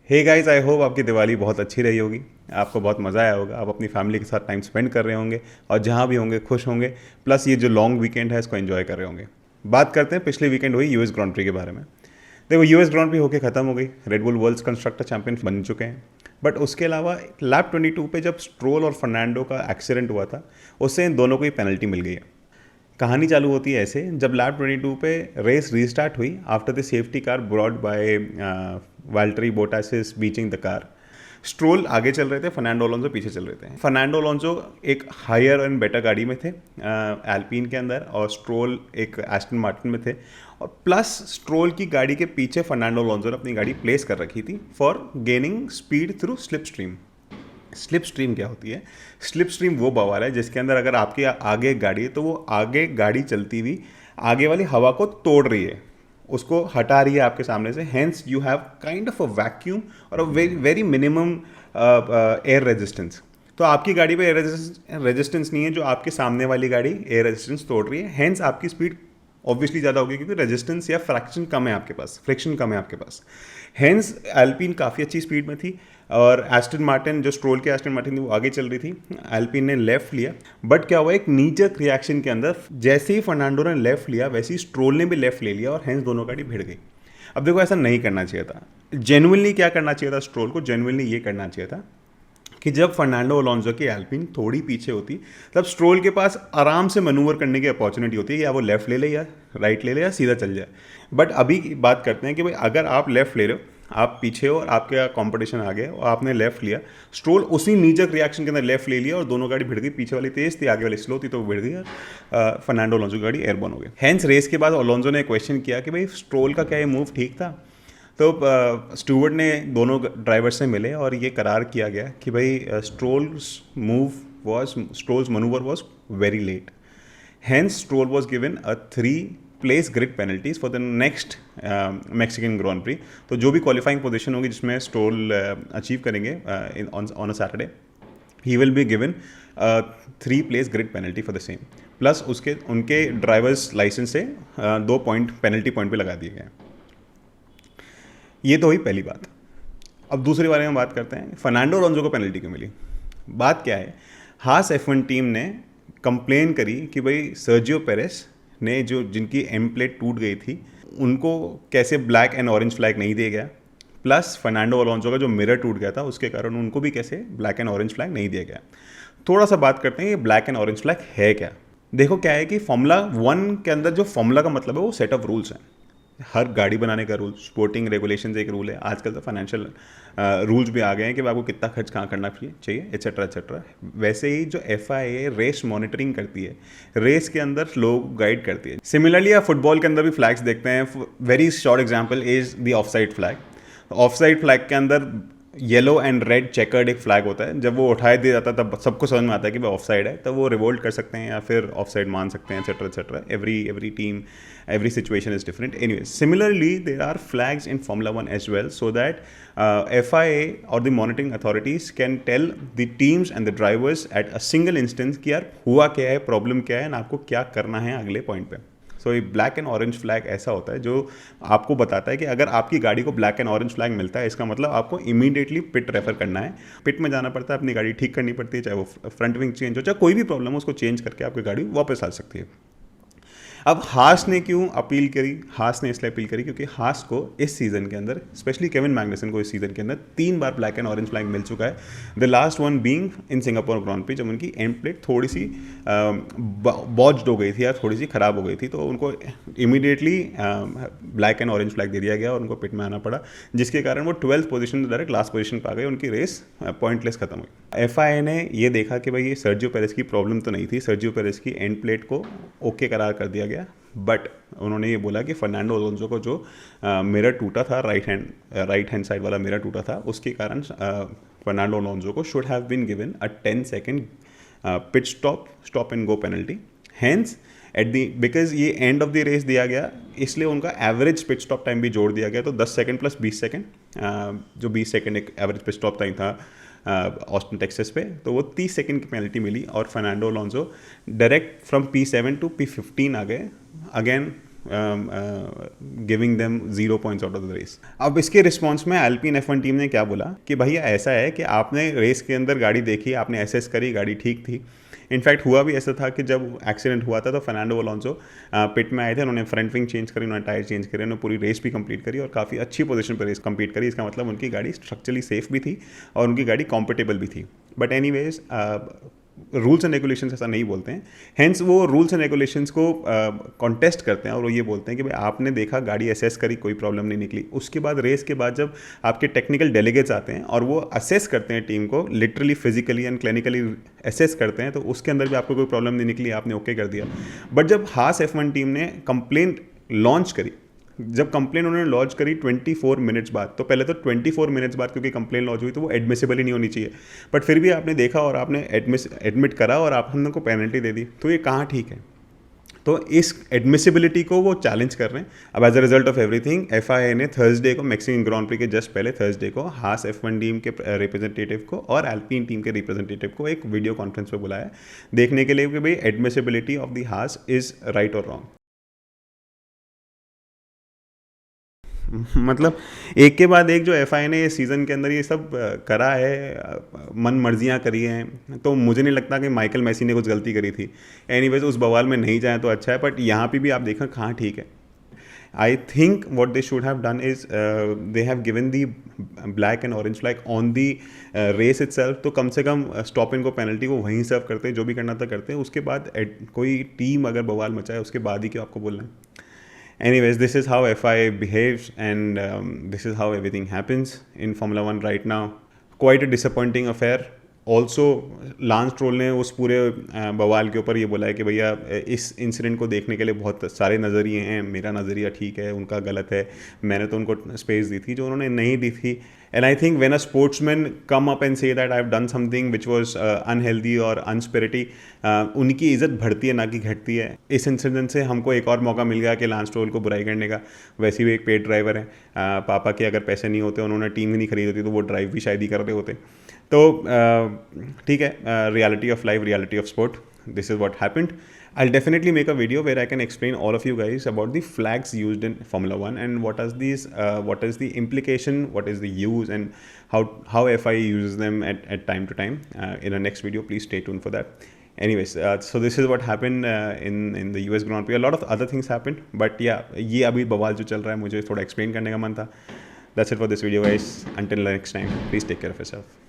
Hey guys, I hope आपकी दिवाली बहुत अच्छी रही होगी। आपको बहुत मज़ा आया होगा, आप अपनी फैमिली के साथ टाइम स्पेंड कर रहे होंगे और जहाँ भी होंगे खुश होंगे। प्लस ये जो लॉन्ग वीकेंड है इसको एंजॉय कर रहे होंगे। बात करते हैं पिछले वीकेंड हुई यूएस ग्रांड प्री के बारे में। देखो, यूएस ग्रांड प्री होकर ख़त्म हो गई, red bull world constructor champion बन चुके हैं। बट उसके अलावा लैप 22 पे जब स्ट्रोल और फर्नांडो का एक्सीडेंट हुआ था, उससे इन दोनों को ही पेनल्टी मिल गई है। कहानी चालू होती है ऐसे, जब लैप 22 पे रेस रीस्टार्ट हुई after the safety car brought by Valtteri Bottas is beaching the car. Stroll आगे चल रहे थे, फर्नांडो अलोंसो पीछे चल रहे थे। फर्नांडो अलोंसो एक हायर एंड बेटर गाड़ी में थे एल्पिन के अंदर, और स्ट्रोल एक एस्टन मार्टिन में थे। और प्लस स्ट्रोल की गाड़ी के पीछे फर्नांडो अलोंसो ने अपनी गाड़ी प्लेस कर रखी थी for gaining speed through slip stream. Slip stream क्या होती है? स्लिप स्ट्रीम वो बवाल है जिसके अंदर अगर आपके आगे एक गाड़ी है तो वो आगे गाड़ी चलती हुई आगे वाली हवा को तोड़ रही है, उसको हटा रही है आपके सामने से। Hence you have kind of a vacuum और a very very minimum air resistance. तो आपकी गाड़ी पे एयर रेजिस्टेंस नहीं है, जो आपके सामने वाली गाड़ी एयर रेजिस्टेंस तोड़ रही है। हेंस आपकी स्पीड ऑब्वियसली ज़्यादा होगी क्योंकि रेजिस्टेंस या फ्रैक्शन कम है आपके पास, फ्रिक्शन कम है आपके पास। हेंस एल्पिन काफ़ी अच्छी स्पीड में थी और एस्टन मार्टिन, जो स्ट्रोल के एस्टन मार्टिन थी, वो आगे चल रही थी। एल्पिन ने लेफ्ट लिया, बट क्या हुआ, एक नीजक रिएक्शन के अंदर जैसे ही फर्नांडो ने लेफ्ट लिया वैसे ही स्ट्रोल ने भी लेफ्ट ले लिया और हेंस दोनों गाड़ी भिड़ गई। अब देखो, ऐसा नहीं करना चाहिए था। जेन्युइनली क्या करना चाहिए था स्ट्रोल को? जेन्युइनली ये करना चाहिए था कि जब फर्नांडो अलोंसो की एल्पिन थोड़ी पीछे होती, तब स्ट्रोल के पास आराम से मैनूवर करने की अपॉर्चुनिटी होती है कि या वो लेफ्ट ले ले या राइट ले ले या सीधा चल जाए। बट अभी बात करते हैं कि भाई अगर आप लेफ्ट ले रहे हो, आप पीछे हो और आपके कंपटीशन आ गया और आपने लेफ्ट लिया, स्ट्रोल उसी नीजक रिएक्शन के अंदर लेफ्ट ले लिया और दोनों गाड़ी भिड़ गई। पीछे वाली तेज थी, आगे वाली स्लो थी, तो वो भिड़ गई और फर्नांडो अलोंसो की गाड़ी एयरबॉर्न हो गई। हेंस रेस के बाद अलोंसो ने क्वेश्चन किया कि भाई स्ट्रोल का क्या ये मूव ठीक था? तो स्टूवर्ट ने दोनों ड्राइवर से मिले और ये करार किया गया कि भाई Stroll's maneuver was very late. Hence Stroll was given a 3 place grid penalties for the next Mexican grand Prix. तो जो भी क्वालिफाइंग पोजीशन होगी जिसमें स्ट्रोल अचीव करेंगे on a Saturday, he will be given 3 place grid penalty for the same. Plus उसके उनके drivers licence से 2 point penalty point पे लगा दिए गए। ये तो हुई पहली बात। अब दूसरे बारे में बात करते हैं, फर्नांडो अलोंसो को पेनल्टी क्यों मिली? बात क्या है, हास F1 टीम ने कंप्लेन करी कि भाई सर्जियो पेरेस ने, जो जिनकी एम प्लेट टूट गई थी, उनको कैसे ब्लैक एंड ऑरेंज फ्लैग नहीं दिया गया। प्लस फर्नांडो अलोंसो का जो मिरर टूट गया था उसके कारण उनको भी कैसे ब्लैक एंड ऑरेंज फ्लैग नहीं दिया गया। थोड़ा सा बात करते हैं ये ब्लैक एंड ऑरेंज फ्लैग है क्या। देखो, क्या है कि फॉर्मूला 1 के अंदर जो फॉर्मूला का मतलब है वो सेट ऑफ रूल्स हैं। हर गाड़ी बनाने का रूल, स्पोर्टिंग रेगुलेशंस एक रूल है। आजकल तो फाइनेंशियल रूल्स भी आ गए हैं कि आपको कितना खर्च कहाँ करना चाहिए, एट्सेट्रा एट्सेट्रा। वैसे ही जो FIA रेस मॉनिटरिंग करती है, रेस के अंदर लोग गाइड करती है। सिमिलरली आप फुटबॉल के अंदर भी फ्लैग्स देखते हैं। Very short example is the offside flag. Offside flag के अंदर येलो एंड रेड चेकर्ड एक फ्लैग होता है। जब वो उठाए दिया जाता है तब सबको समझ में आता है कि वो ऑफसाइड है, तब वो रिवोल्ट कर सकते हैं या फिर ऑफसाइड मान सकते हैं, etcetera etcetera. Every team, every situation is different. Anyway, similarly, there are flags in Formula 1 as well, so that FIA or the monitoring authorities can tell the teams and the drivers at a single instance कि यार हुआ क्या है, problem क्या है, ना आपको क्या करना है अगले पॉइंट पे। सो ये ब्लैक एंड ऑरेंज फ्लैग ऐसा होता है जो आपको बताता है कि अगर आपकी गाड़ी को ब्लैक एंड ऑरेंज फ्लैग मिलता है, इसका मतलब आपको इमीडिएटली पिट रेफर करना है। पिट में जाना पड़ता है, अपनी गाड़ी ठीक करनी पड़ती है, चाहे वो फ्रंट विंग चेंज हो, चाहे कोई भी प्रॉब्लम हो, उसको चेंज करके आपकी गाड़ी वापस आ सकती है। अब हास ने क्यों अपील करी? हास ने इसलिए अपील करी क्योंकि हास को इस सीज़न के अंदर, स्पेशली केविन मैग्नुसन को इस सीज़न के अंदर 3 बार ब्लैक एंड ऑरेंज फ्लैग मिल चुका है। The last one being in Singapore grand pre, जब उनकी एंड प्लेट थोड़ी सी बॉज्ड हो गई थी या थोड़ी सी ख़राब हो गई थी, तो उनको immediately black and orange flag दे दिया गया और उनको पिट में आना पड़ा, जिसके कारण वो 12th पोजीशन से डायरेक्ट लास्ट पोजीशन पर आ गए। उनकी रेस पॉइंटलेस खत्म हुई। FIA ने ये देखा कि भाई ये सर्जियो पेरेस की प्रॉब्लम तो नहीं थी, सर्जियो पेरेस की एंड प्लेट को ओके करार कर दिया गया। बट उन्होंने ये बोला कि फर्नांडो अलोंसो को जो मिरर टूटा था, राइट हैंड साइड वाला मिरर टूटा था, उसके कारण फर्नांडो अलोंसो को should have been given a 10 second pit stop and go penalty. Hence because ये एंड ऑफ द रेस दिया गया, इसलिए उनका एवरेज पिट स्टॉप टाइम भी जोड़ दिया गया। तो 10 सेकेंड प्लस 20 सेकेंड, जो 20 सेकेंड एक एवरेज पिट स्टॉप टाइम था ऑस्टिन टेक्सास पे, तो वो 30 सेकेंड की पेनल्टी मिली और Fernando Alonso direct from P7 to P15 आ गए। Again giving them 0 points out of the race. अब इसके रिस्पॉन्स में अल्पिन F1 टीम ने क्या बोला कि भैया ऐसा है कि आपने रेस के अंदर गाड़ी देखी, आपने एसेस करी, गाड़ी ठीक थी। इनफैक्ट हुआ भी ऐसा था कि जब एक्सीडेंट हुआ था तो फर्नांडो अलोंसो पिट में आए थे, उन्होंने फ्रंट विंग चेंज करी, उन्होंने टायर चेंज करे, उन्होंने पूरी रेस भी कंप्लीट करी और काफ़ी अच्छी पोजीशन पर रेस कंप्लीट करी। इसका मतलब उनकी गाड़ी स्ट्रक्चरली सेफ भी थी और उनकी गाड़ी कॉम्पिटेबल भी थी। But anyways rules and regulations ऐसा नहीं बोलते हैं, हेंस वो रूल्स एंड रेगुलेशंस को कॉन्टेस्ट करते हैं और वो ये बोलते हैं कि भाई आपने देखा, गाड़ी असेस करी, कोई प्रॉब्लम नहीं निकली। उसके बाद रेस के बाद जब आपके टेक्निकल डेलीगेट्स आते हैं और वो असेस करते हैं टीम को, literally physically and clinically assess करते हैं, तो उसके अंदर भी आपको कोई प्रॉब्लम नहीं निकली, आपने ओके कर दिया। बट जब हास F1 टीम ने कंप्लेंट लॉन्च करी, जब कंप्लेन उन्होंने लॉन्च करी 24 मिनट्स बाद, तो पहले तो 24 मिनट्स बाद क्योंकि कंप्लेन लॉन्च हुई तो वो एडमिसिबल ही नहीं होनी चाहिए, बट फिर भी आपने देखा और आपने एडमिट करा और आप हमने को पेनल्टी दे दी, तो ये कहाँ ठीक है? तो इस एडमिसिबिलिटी को वो चैलेंज कर रहे हैं। अब as a result of everything FIA ने थर्सडे को, मैक्सिकन ग्रांड प्री के जस्ट पहले थर्सडे को, हास F1 टीम के रिप्रेजेंटेटिव को और अल्पिन टीम के रिप्रेजेंटेटिव को एक वीडियो कॉन्फ्रेंस पे बुलाया देखने के लिए कि भाई एडमिसिबिलिटी ऑफ द हास इज राइट और रॉन्ग। मतलब एक के बाद एक जो FIA ने इस सीज़न के अंदर ये सब करा है, मन मर्जियाँ करी हैं, तो मुझे नहीं लगता कि माइकल मैसी ने कुछ गलती करी थी। एनीवेज उस बवाल में नहीं जाए तो अच्छा है, बट यहाँ पे भी आप देखें कहाँ ठीक है। I think what they should have done is they have given the black and orange flag on the race itself, तो कम से कम स्टॉप इन को पेनल्टी को वहीं सर्व करते हैं, जो भी करना था करते हैं। उसके बाद कोई टीम अगर बवाल मचाए उसके बाद ही क्यों आपको बोलना है। Anyways, this is how FIA behaves, and this is how everything happens in Formula 1 right now. Quite a disappointing affair. Also lance stroll ने उस पूरे बवाल के ऊपर ये बोला है कि भैया इस इंसिडेंट को देखने के लिए बहुत सारे नज़रिए हैं, मेरा नज़रिया ठीक है, उनका गलत है, मैंने तो उनको स्पेस दी थी जो उन्होंने नहीं दी थी। And I think when a sportsman come up and say that I have done something which was unhealthy और अनस्पिरिटी, उनकी इज़्ज़त बढ़ती है ना कि घटती है। इस इंसिडेंट से हमको एक और मौका मिल गया कि लांस स्ट्रोल को बुराई करने का। वैसे भी एक पेड ड्राइवर है, पापा के अगर पैसे नहीं होते, उन्होंने टीम ही नहीं खरीदी होती, तो वो ड्राइव भी शायद ही कर रहे होते। तो ठीक है, reality of life, reality of sport, this is what happened. I'll definitely make a video where I can explain all of you guys about the flags used in Formula 1 and what is the implication, what is the use, and how FIA uses them at time to time. In the next video, please stay tuned for that. Anyways, so this is what happened in the US Grand Prix. A lot of other things happened, but yeah, ये अभी बवाल जो चल रहा है मुझे थोड़ा explain करने का मन था. That's it for this video, guys. Until next time, please take care of yourself.